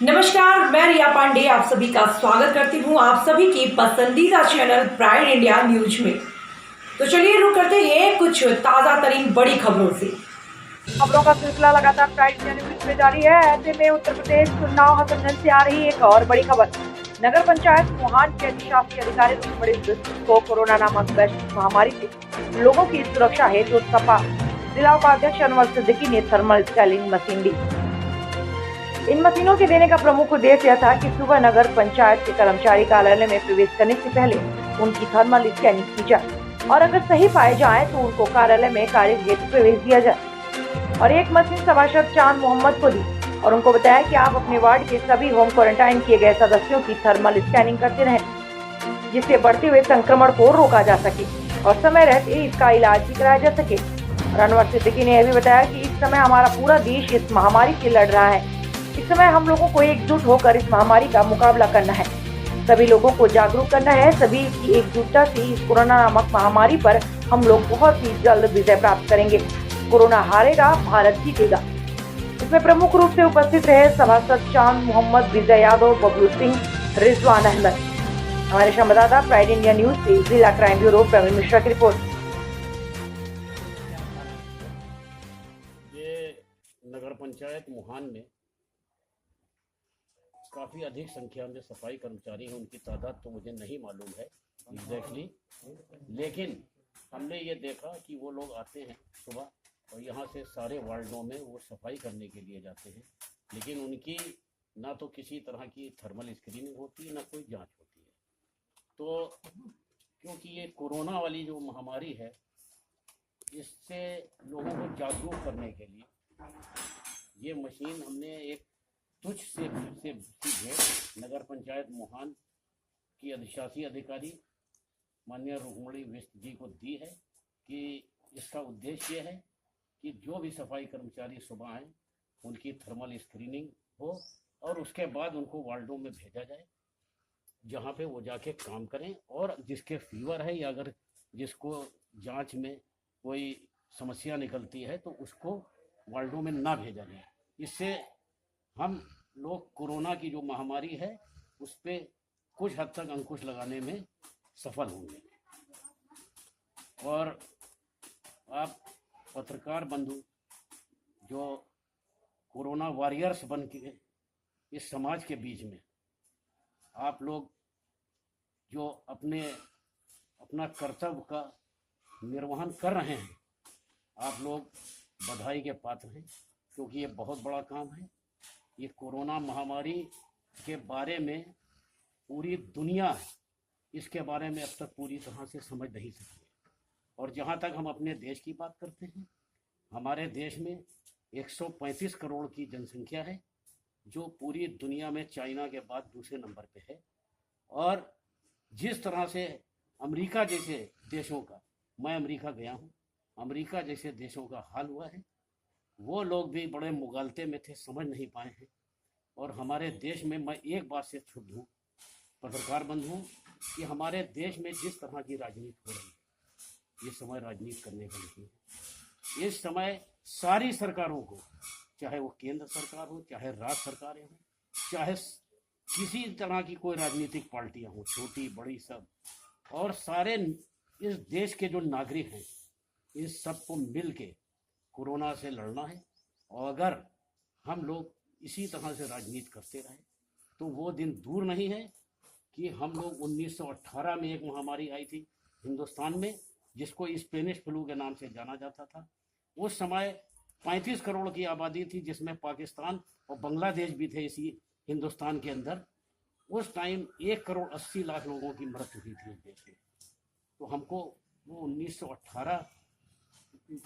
नमस्कार, मैं रिया पांडे आप सभी का स्वागत करती हूँ आप सभी की पसंदीदा चैनल प्राइड इंडिया न्यूज में। तो चलिए रुक करते हैं कुछ ताजा तरीन बड़ी खबरों से। खबरों का सिलसिला लगातार प्राइड इंडिया न्यूज में जारी है। ऐसे में उत्तर प्रदेश चुनाव हसनगंज से आ रही एक और बड़ी खबर। नगर पंचायत मोहान के अधिशासी अधिकारी रुक्मणी बिष्ट को कोरोना नामक वैश्विक महामारी से लोगों की सुरक्षा हेतु सपा जिला उपाध्यक्ष अनवर सिद्दीकी ने थर्मल स्कैनिंग मशीन दी। इन मशीनों के देने का प्रमुख उद्देश्य यह था कि सुबह नगर पंचायत के कर्मचारी कार्यालय में प्रवेश करने से पहले उनकी थर्मल स्कैनिंग की जाए और अगर सही पाए जाए तो उनको कार्यालय में कार्य हेतु प्रवेश दिया जाए। और एक मशीन सभासद चांद मोहम्मद को दी और उनको बताया कि आप अपने वार्ड के सभी होम क्वारंटाइन किए गए सदस्यों की थर्मल स्कैनिंग करते रहें, जिससे बढ़ते हुए संक्रमण को रोका जा सके और समय रहते इसका इलाज भी कराया जा सके। और अनवर सिद्दीकी ने यह भी बताया कि इस समय हमारा पूरा देश इस महामारी से लड़ रहा है। इस समय हम लोगों को एकजुट होकर इस महामारी का मुकाबला करना है, सभी लोगों को जागरूक करना है। सभी की एकजुटता से इस कोरोना नामक महामारी पर हम लोग बहुत ही जल्द विजय प्राप्त करेंगे। कोरोना हारेगा, भारत जीतेगा। इसमें प्रमुख रूप से उपस्थित रहे सभासद चांद मोहम्मद, विजय यादव, बबलू सिंह, रिजवान अहमद। हमारे संवाददाता प्राइड इंडिया न्यूज से जिला क्राइम ब्यूरो प्रवीण मिश्रा की रिपोर्ट। ये नगर पंचायत मोहान में काफ़ी अधिक संख्या में सफाई कर्मचारी हैं। उनकी तादाद तो मुझे नहीं मालूम है एग्जैक्टली, लेकिन हमने ये देखा कि वो लोग आते हैं सुबह और यहाँ से सारे वार्डों में वो सफाई करने के लिए जाते हैं, लेकिन उनकी ना तो किसी तरह की थर्मल स्क्रीनिंग होती है ना कोई जांच होती है। तो क्योंकि ये कोरोना वाली जो महामारी है, इससे लोगों को जागरूक करने के लिए ये मशीन हमने एक तुझ से सीधे नगर पंचायत मोहान की अधिशासी अधिकारी माननीय रुक्मणी बिष्ट जी को दी है कि इसका उद्देश्य ये है कि जो भी सफाई कर्मचारी सुबह आए उनकी थर्मल स्क्रीनिंग हो और उसके बाद उनको वार्डों में भेजा जाए जहाँ पे वो जाके काम करें, और जिसके फीवर है या अगर जिसको जांच में कोई समस्या निकलती है तो उसको वार्डों में ना भेजा जाए। इससे हम लोग कोरोना की जो महामारी है उस पर कुछ हद तक अंकुश लगाने में सफल होंगे। और आप पत्रकार बंधु जो कोरोना वॉरियर्स बन के इस समाज के बीच में आप लोग जो अपना कर्तव्य का निर्वहन कर रहे हैं, आप लोग बधाई के पात्र हैं, क्योंकि ये बहुत बड़ा काम है। ये कोरोना महामारी के बारे में पूरी दुनिया इसके बारे में अब तक पूरी तरह से समझ नहीं सकी है। और जहाँ तक हम अपने देश की बात करते हैं, हमारे देश में 135 करोड़ की जनसंख्या है, जो पूरी दुनिया में चाइना के बाद दूसरे नंबर पे है। और जिस तरह से अमेरिका जैसे देशों का, मैं अमेरिका गया हूँ, अमेरिका जैसे देशों का हाल हुआ है, वो लोग भी बड़े मुगालते में थे, समझ नहीं पाए हैं। और हमारे देश में मैं एक बात से क्षुब्ध हूँ पत्रकार बंधुओं कि हमारे देश में जिस तरह की राजनीति हो रही है, ये समय राजनीति करने का नहीं है। इस समय सारी सरकारों को, चाहे वो केंद्र सरकार हो, चाहे राज्य सरकारें हों, चाहे किसी तरह की कोई राजनीतिक पार्टियां हों, छोटी बड़ी सब, और सारे इस देश के जो नागरिक हैं, इन सबको मिल के कोरोना से लड़ना है। और अगर हम लोग इसी तरह से राजनीति करते रहे तो वो दिन दूर नहीं है कि हम लोग 1918 में एक महामारी आई थी हिंदुस्तान में, जिसको स्पेनिश फ्लू के नाम से जाना जाता था। उस समय 35 करोड़ की आबादी थी, जिसमें पाकिस्तान और बांग्लादेश भी थे इसी हिंदुस्तान के अंदर। उस टाइम 1 करोड़ 80 लाख लोगों की मृत्यु हुई थी इस देश में। तो हमको वो 1918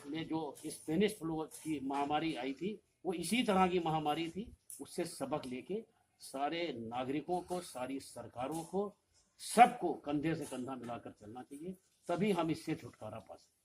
में जो स्पेनिश फ्लू की महामारी आई थी, वो इसी तरह की महामारी थी। उससे सबक लेके सारे नागरिकों को, सारी सरकारों को, सबको कंधे से कंधा मिलाकर चलना चाहिए, तभी हम इससे छुटकारा पा सकते हैं।